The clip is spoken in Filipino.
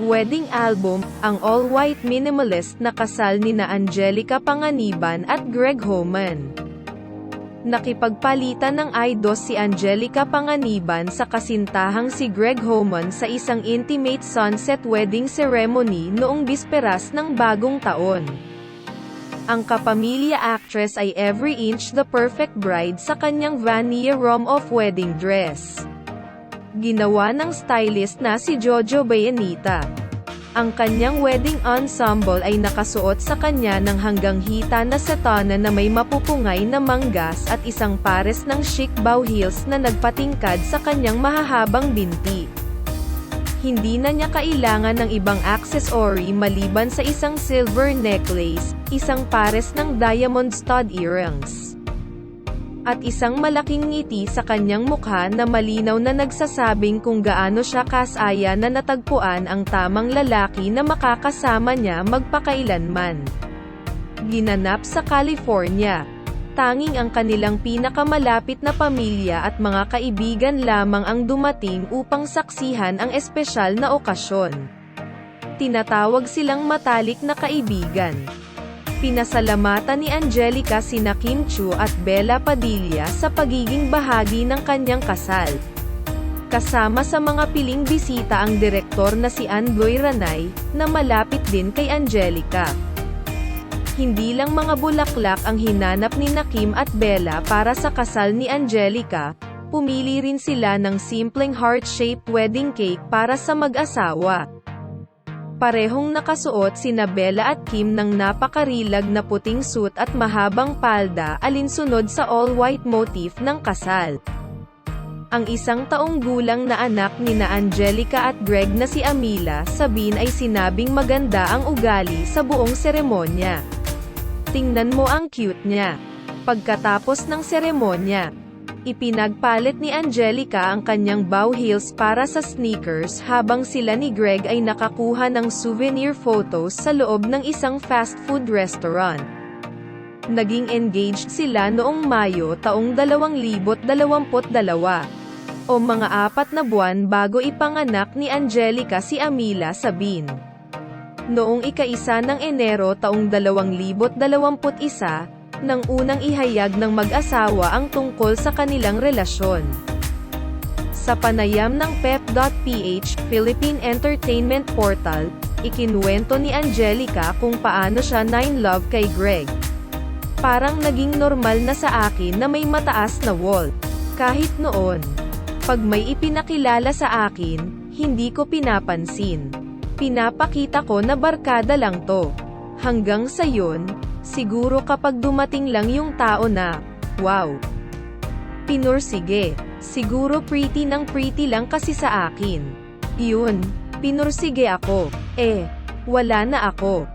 wedding album, ang all-white minimalist na kasal nina Angelica Panganiban at Greg Homan. Nakipagpalitan ng idol si Angelica Panganiban sa kasintahang si Greg Homan sa isang intimate sunset wedding ceremony noong bisperas ng bagong taon. Ang kapamilya actress ay every inch the perfect bride sa kanyang Vania Rom-off wedding dress. Ginawa ng stylist na si Jojo Bayanita. Ang kanyang wedding ensemble ay nakasuot sa kanya ng hanggang hita na setana na may mapupungay na manggas at isang pares ng chic bow heels na nagpatingkad sa kanyang mahahabang binti. Hindi na niya kailangan ng ibang accessory maliban sa isang silver necklace, isang pares ng diamond stud earrings, at isang malaking ngiti sa kanyang mukha na malinaw na nagsasabing kung gaano siya kasaya na natagpuan ang tamang lalaki na makakasama niya magpakailanman. Ginanap sa California. Tanging ang kanilang pinakamalapit na pamilya at mga kaibigan lamang ang dumating upang saksihan ang espesyal na okasyon. Tinatawag silang matalik na kaibigan. Pinasalamatan ni Angelica sina Kim Chiu at Bella Padilla sa pagiging bahagi ng kanyang kasal. Kasama sa mga piling bisita ang direktor na si Ann Bloy Ranay, na malapit din kay Angelica. Hindi lang mga bulaklak ang hinanap ni Kim at Bella para sa kasal ni Angelica, pumili rin sila ng simpleng heart-shaped wedding cake para sa mag-asawa. Parehong nakasuot sina Bella at Kim ng napakarilag na puting suit at mahabang palda alinsunod sa all-white motif ng kasal. Ang isang taong gulang na anak nina Angelica at Greg na si Amila Sabin ay sinabing maganda ang ugali sa buong seremonya. Tingnan mo ang cute niya. Pagkatapos ng seremonya, ipinagpalit ni Angelica ang kanyang bow heels para sa sneakers habang sila ni Greg ay nakakuha ng souvenir photos sa loob ng isang fast food restaurant. Naging engaged sila noong Mayo taong 2022, o mga 4 na buwan bago ipanganak ni Angelica si Amila Sabin. Noong ika-1 ng Enero taong 2021, nang unang ihayag ng mag-asawa ang tungkol sa kanilang relasyon. Sa panayam ng Pep.ph, Philippine Entertainment Portal, ikinuwento ni Angelica kung paano siya na-in-love kay Greg. Parang naging normal na sa akin na may mataas na wall. Kahit noon, pag may ipinakilala sa akin, hindi ko pinapansin. Pinapakita ko na barkada lang to. Hanggang sa yun, siguro kapag dumating lang yung tao na, wow, pinursige. Siguro pretty lang kasi sa akin. Yun, pinursige ako. Wala na ako.